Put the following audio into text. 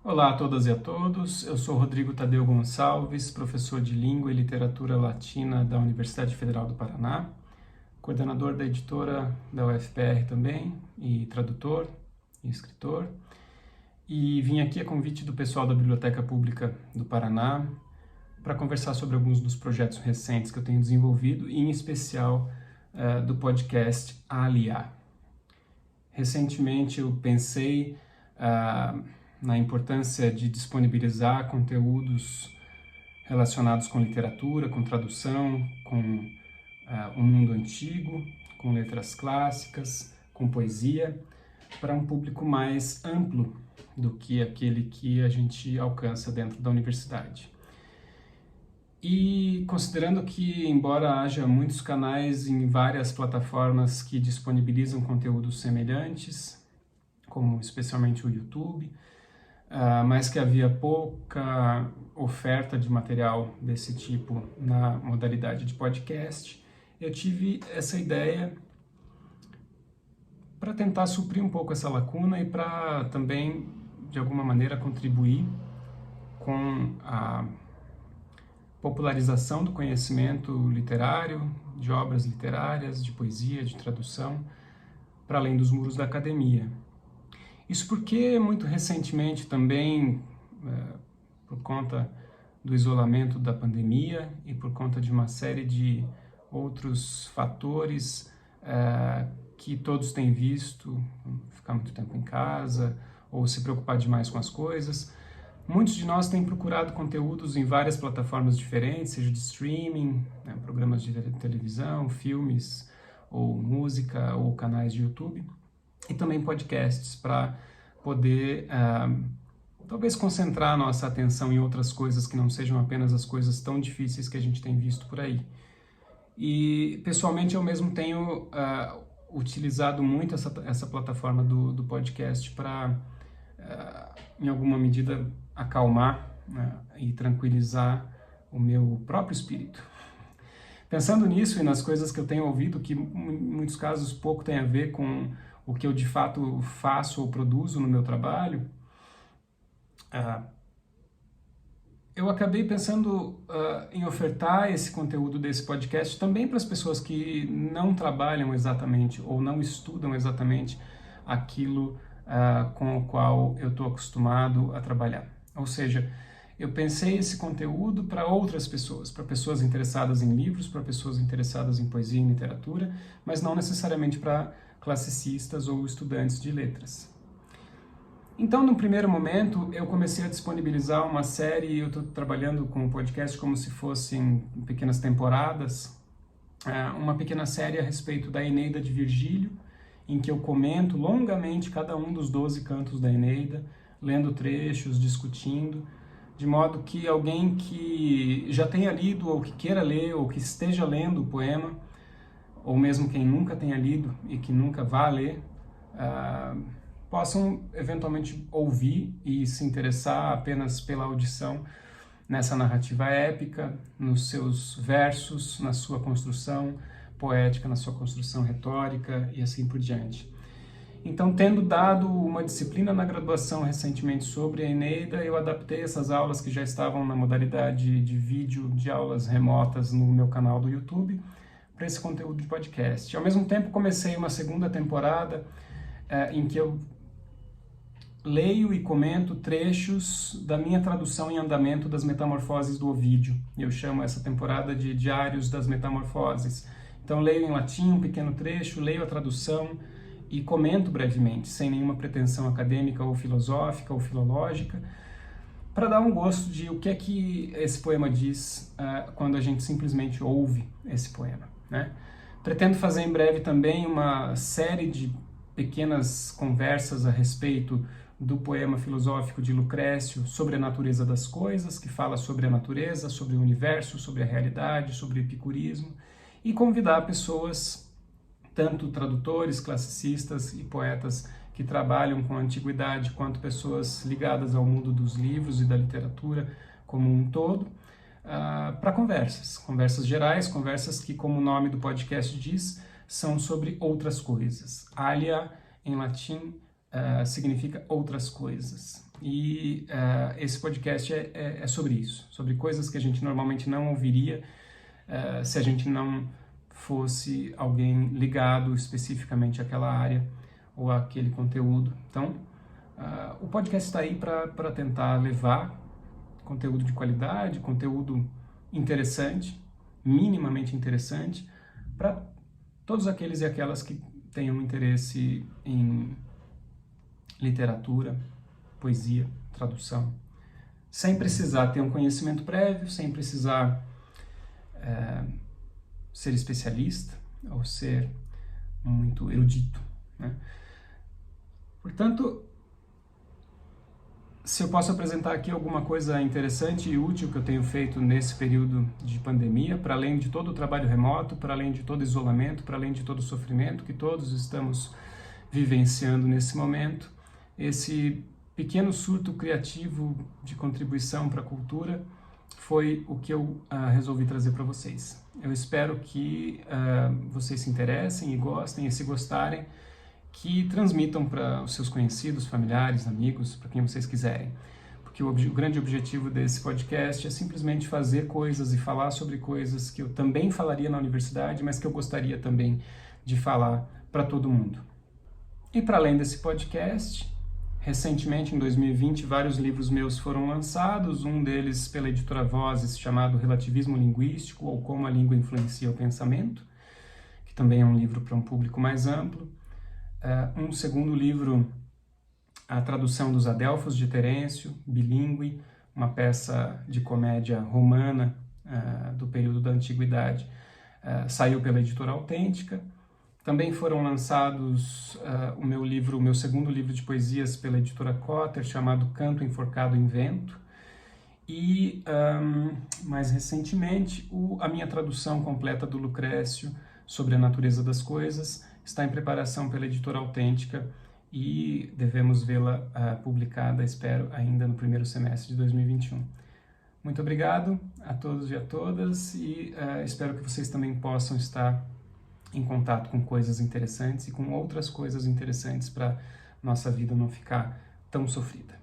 Olá a todas e a todos, eu sou Rodrigo Tadeu Gonçalves, professor de Língua e Literatura Latina da Universidade Federal do Paraná, coordenador da editora da UFPR também, e tradutor e escritor. E vim aqui a convite do pessoal da Biblioteca Pública do Paraná para conversar sobre alguns dos projetos recentes que eu tenho desenvolvido, e em especial do podcast Aliá. Recentemente eu pensei na importância de disponibilizar conteúdos relacionados com literatura, com tradução, com o mundo antigo, com letras clássicas, com poesia, para um público mais amplo do que aquele que a gente alcança dentro da universidade. E considerando que, embora haja muitos canais em várias plataformas que disponibilizam conteúdos semelhantes, como especialmente o YouTube, mas que havia pouca oferta de material desse tipo na modalidade de podcast, eu tive essa ideia para tentar suprir um pouco essa lacuna e para também, de alguma maneira, contribuir com a popularização do conhecimento literário, de obras literárias, de poesia, de tradução, para além dos muros da academia. Isso porque, muito recentemente também, por conta do isolamento da pandemia e por conta de uma série de outros fatores que todos têm visto, ficar muito tempo em casa ou se preocupar demais com as coisas, muitos de nós têm procurado conteúdos em várias plataformas diferentes, seja de streaming, programas de televisão, filmes, ou música, ou canais de YouTube, e também podcasts, para poder talvez concentrar a nossa atenção em outras coisas que não sejam apenas as coisas tão difíceis que a gente tem visto por aí. E, pessoalmente, eu mesmo tenho utilizado muito essa plataforma do podcast para, em alguma medida, acalmar e tranquilizar o meu próprio espírito. Pensando nisso e nas coisas que eu tenho ouvido, que em muitos casos pouco tem a ver com o que eu de fato faço ou produzo no meu trabalho, eu acabei pensando em ofertar esse conteúdo desse podcast também para as pessoas que não trabalham exatamente ou não estudam exatamente aquilo com o qual eu estou acostumado a trabalhar. Ou seja, eu pensei esse conteúdo para outras pessoas, para pessoas interessadas em livros, para pessoas interessadas em poesia e literatura, mas não necessariamente para classicistas ou estudantes de letras. Então, no primeiro momento, eu comecei a disponibilizar uma série, eu estou trabalhando com o podcast como se fossem pequenas temporadas, uma pequena série a respeito da Eneida de Virgílio, em que eu comento longamente cada um dos 12 cantos da Eneida, lendo trechos, discutindo, de modo que alguém que já tenha lido, ou que queira ler, ou que esteja lendo o poema, ou mesmo quem nunca tenha lido e que nunca vá ler, possam eventualmente ouvir e se interessar apenas pela audição nessa narrativa épica, nos seus versos, na sua construção poética, na sua construção retórica e assim por diante. Então, tendo dado uma disciplina na graduação recentemente sobre a Eneida, eu adaptei essas aulas que já estavam na modalidade de vídeo de aulas remotas no meu canal do YouTube para esse conteúdo de podcast. Ao mesmo tempo, comecei uma segunda temporada em que eu leio e comento trechos da minha tradução em andamento das Metamorfoses do Ovídio. Eu chamo essa temporada de Diários das Metamorfoses. Então, leio em latim um pequeno trecho, leio a tradução e comento brevemente, sem nenhuma pretensão acadêmica ou filosófica ou filológica, para dar um gosto de o que é que esse poema diz quando a gente simplesmente ouve esse poema, né? Pretendo fazer em breve também uma série de pequenas conversas a respeito do poema filosófico de Lucrécio sobre a natureza das coisas, que fala sobre a natureza, sobre o universo, sobre a realidade, sobre o epicurismo, e convidar pessoas, tanto tradutores, classicistas e poetas que trabalham com a antiguidade, quanto pessoas ligadas ao mundo dos livros e da literatura como um todo, para conversas gerais, conversas que, como o nome do podcast diz, são sobre outras coisas. Alia, em latim, significa outras coisas. e esse podcast é sobre isso, sobre coisas que a gente normalmente não ouviria se a gente não fosse alguém ligado especificamente àquela área ou àquele conteúdo. Então, o podcast está aí para tentar levar conteúdo de qualidade, conteúdo interessante, minimamente interessante, para todos aqueles e aquelas que tenham interesse em literatura, poesia, tradução, sem precisar ter um conhecimento prévio, sem precisar ser especialista ou ser muito erudito, né? Portanto, se eu posso apresentar aqui alguma coisa interessante e útil que eu tenho feito nesse período de pandemia, para além de todo o trabalho remoto, para além de todo o isolamento, para além de todo o sofrimento que todos estamos vivenciando nesse momento, esse pequeno surto criativo de contribuição para a cultura foi o que eu resolvi trazer para vocês. Eu espero que vocês se interessem e gostem, e se gostarem, que transmitam para os seus conhecidos, familiares, amigos, para quem vocês quiserem. Porque o grande objetivo desse podcast é simplesmente fazer coisas e falar sobre coisas que eu também falaria na universidade, mas que eu gostaria também de falar para todo mundo. E para além desse podcast, recentemente, em 2020, vários livros meus foram lançados, um deles pela editora Vozes, chamado Relativismo Linguístico, ou Como a Língua Influencia o Pensamento, que também é um livro para um público mais amplo. Um segundo livro, a tradução dos Adelfos de Terêncio, bilíngue, uma peça de comédia romana do período da Antiguidade, saiu pela editora Autêntica. Também foram lançados o meu segundo livro de poesias pela editora Cotter, chamado Canto Enforcado em Vento, e mais recentemente a minha tradução completa do Lucrécio sobre a natureza das coisas está em preparação pela editora Autêntica e devemos vê-la publicada, espero, ainda no primeiro semestre de 2021. Muito obrigado a todos e a todas e espero que vocês também possam estar em contato com coisas interessantes e com outras coisas interessantes para nossa vida não ficar tão sofrida.